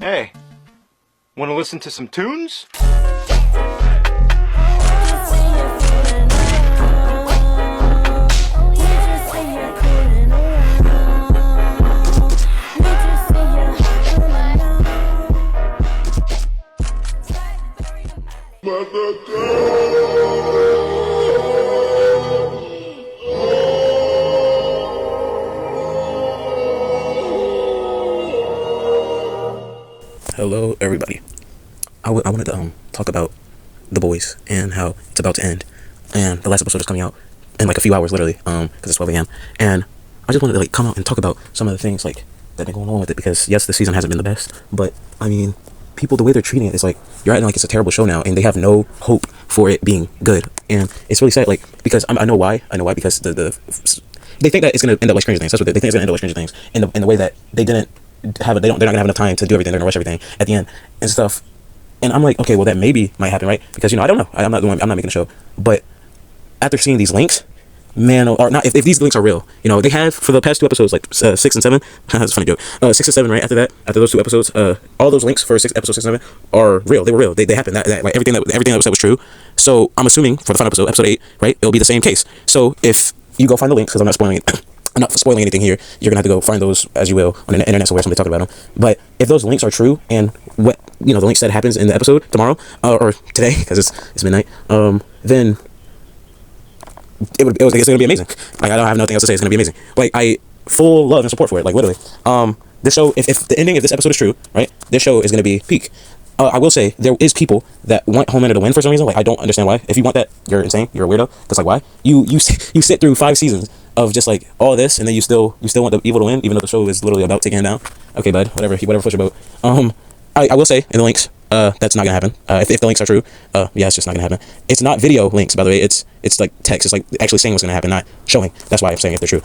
Hey, want to listen to some tunes? Hello, everybody. I wanted to talk about The Boys and how it's about to end, and the last episode is coming out in like a few hours, literally, because it's 12 a.m. And I just wanted to like come out and talk about some of the things like that been going on with it, because yes, the season hasn't been the best, but I mean, people, the way they're treating it is like you're acting like it's a terrible show now, and they have no hope for it being good, and it's really sad. Like, because I know why, because they think that it's gonna end up like Stranger Things. That's what they think it's gonna end up like Stranger Things in the way that they didn't they're not gonna have enough time to do everything. They're gonna rush everything at the end and stuff. And I'm like, okay, well, that maybe might happen, right? Because I don't know. I'm not making a show. But after seeing these links, man, or not, if these links are real, they have for the past two episodes, like 6 and 7. That's a funny joke. 6 and 7, right? After those two episodes, all those links for episode 6 and 7 are real. They were real. They happened. That like everything that was said was true. So I'm assuming for the final episode 8, right? It'll be the same case. So if you go find the links, because I'm not spoiling it. I'm not spoiling anything here. You're gonna have to go find those as you will on the internet somewhere, somebody talking about them. But if those links are true, and what the link said happens in the episode tomorrow or today, because it's midnight, then it's gonna be amazing. Like, I don't have nothing else to say. It's gonna be amazing. Like, I full love and support for it. Like, literally. This show, if the ending of this episode is true, right? This show is gonna be peak. I will say there is people that want Homelander to win for some reason. Like, I don't understand why. If you want that, you're insane. You're a weirdo. Because like, why? You sit through 5 seasons of just like all this, and then you still want the evil to win, even though the show is literally about taking him down. Okay, bud. Whatever floats your boat. I will say in the links, that's not gonna happen. If the links are true, yeah, it's just not gonna happen. It's not video links, by the way. It's like text. It's like actually saying what's gonna happen, not showing. That's why I'm saying if they're true.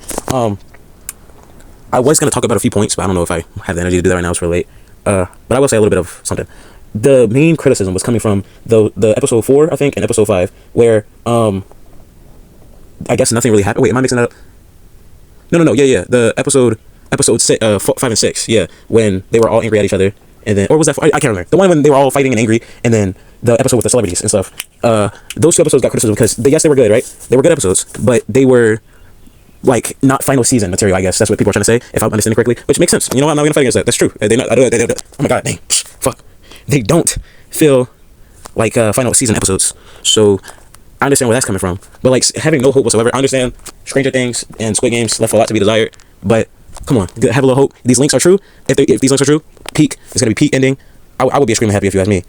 I was gonna talk about a few points, but I don't know if I have the energy to do that right now. It's really late. But I will say a little bit of something. The main criticism was coming from the episode 4, I think, and episode 5, where I guess nothing really happened. Wait, am I mixing that up? No. Yeah. The episode 6, 5 and 6. Yeah, when they were all angry at each other, and then, or was that? I can't remember. The one when they were all fighting and angry, and then the episode with the celebrities and stuff. Those two episodes got criticism because they were good, right? They were good episodes, but they were like not final season material. I guess that's what people are trying to say, if I'm understanding correctly, which makes sense. You know what? I'm not gonna fight against that. That's true. Oh my god, dang, fuck. They don't feel like final season episodes. So I understand where that's coming from. But like having no hope whatsoever. I understand Stranger Things and Squid Games left a lot to be desired. But come on, have a little hope. These links are true. If these links are true, peak. It's gonna be peak ending. I would be screaming happy if you ask me.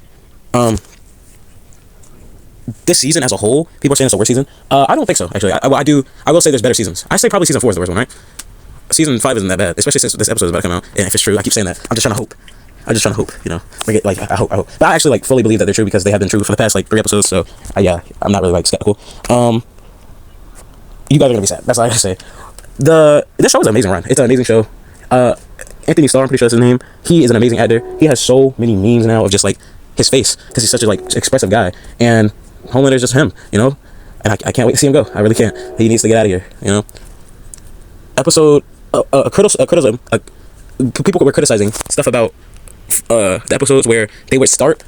This season as a whole, people are saying it's the worst season. I don't think so. Actually, I will say there's better seasons. I say probably season 4 is the worst one, right? Season 5 isn't that bad, especially since this episode is about to come out. And if it's true, I keep saying that. I'm just trying to hope. Make it like I hope. But I actually like fully believe that they're true because they have been true for the past like 3 episodes. So yeah, I'm not really like skeptical. You guys are gonna be sad. That's all I gotta say. This show is an amazing run. It's an amazing show. Anthony Starr, I'm pretty sure that's his name. He is an amazing actor. He has so many memes now of just like his face because he's such a like expressive guy. And Homelander is just him, And I can't wait to see him go. I really can't. He needs to get out of here, Episode criticism. People were criticizing stuff about the episodes where they would start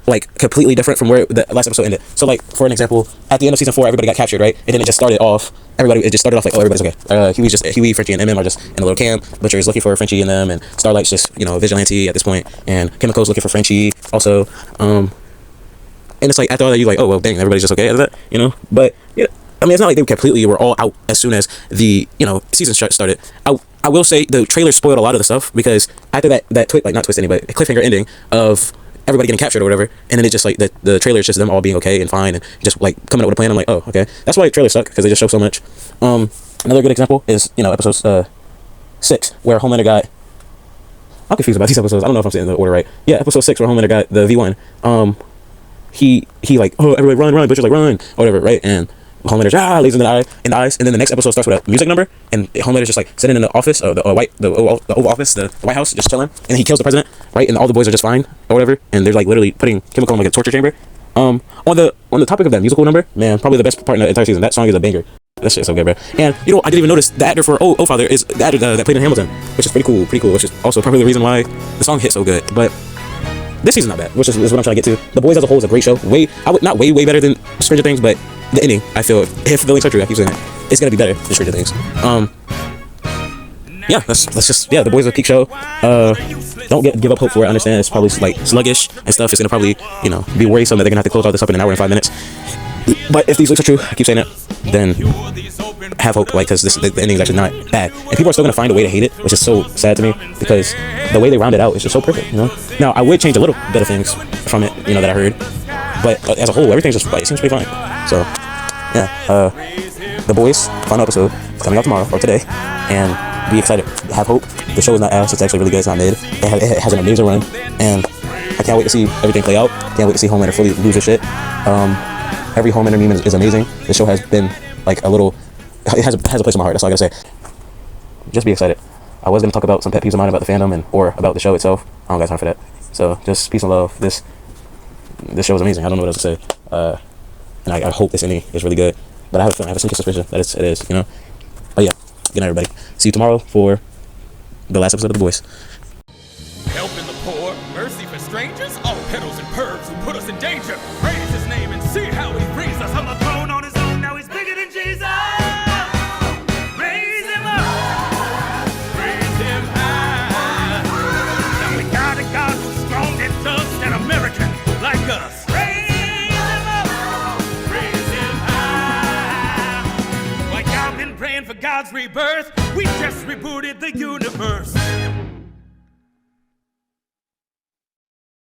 like completely different from where the last episode ended. So like, for an example, at the end of season 4, everybody got captured, right? And then it just started off like, oh, everybody's okay. Huey, Frenchie, and MM are just in a little camp. Butcher is looking for Frenchie and them, and Starlight's just a vigilante at this point, and Chemical's looking for Frenchie also. And it's like after all that, you're like, oh well, dang, everybody's just okay after that, But yeah, I mean, it's not like they completely were all out as soon as the season started. I will say the trailer spoiled a lot of the stuff because after that not twist ending, but cliffhanger ending of everybody getting captured or whatever, and then it just like the trailer is just them all being okay and fine and just like coming up with a plan. I'm like, oh, okay, that's why trailers suck, because they just show so much. Another good example is episode 6 where Homelander got. I'm confused about these episodes. I don't know if I'm saying the order right. Yeah, episode 6 where Homelander got the V1. He like, oh, everybody run, Butcher's like run or whatever, right? And Homelander's lays in the eyes, and then the next episode starts with a music number, and Homelander's just like sitting in the office, the Oval Office, the White House, just chilling, and he kills the president, right? And all the boys are just fine or whatever, and they're like literally putting Chemical in like a torture chamber. On the topic of that musical number, man, probably the best part in the entire season. That song is a banger. That shit's so good, bro. And I didn't even notice the actor for Father is the actor that played in Hamilton, which is pretty cool. Which is also probably the reason why the song hit so good. But this season's not bad, which is what I'm trying to get to. The Boys as a whole is a great show. Not way better than Stranger Things, but the ending, I feel, if the links are true, I keep saying it, it's gonna be better than Stranger Things. Yeah, that's just, yeah, The Boys is a peak show. Don't give up hope for it. I understand it's probably like sluggish and stuff. It's gonna probably, you know, be worrisome that they're gonna have to close all this up in an hour and 5 minutes. But if these links are true, I keep saying it, then have hope, like, because the ending is actually not bad, and people are still gonna find a way to hate it, which is so sad to me, because the way they round it out is just so perfect, you know. Now I would change a little bit of things from it, you know, that I heard, but as a whole, everything's just, like, it seems pretty fine. So yeah, The Boys final episode is coming out tomorrow or today, and be excited, have hope. The show is not ass, it's actually really good. It's not mid. It has an amazing run, and I can't wait to see everything play out. Can't wait to see Homelander fully lose his shit. Every Homelander meme is amazing. The show has been like a little, it has a place in my heart. That's all I gotta say. Just be excited. I was gonna talk about some pet peeves of mine about the fandom or about the show itself. I don't got time for that. So just peace and love. This show is amazing. I don't know what else to say. And I hope this ending is really good. But I have a sneaky suspicion that it is. You know. But yeah. Good night, everybody. See you tomorrow for the last episode of The Boys. Helping the poor, mercy for strangers, all peddles and pervs who put us in danger. Praise his name and see how he frees us on the throne on his own. Now he's bigger than Jesus. Raise him up, raise him high. Now we got a God who's strong and just an American like us. Raise him up, raise him high. Like I've been praying for God's rebirth, we just rebooted the universe.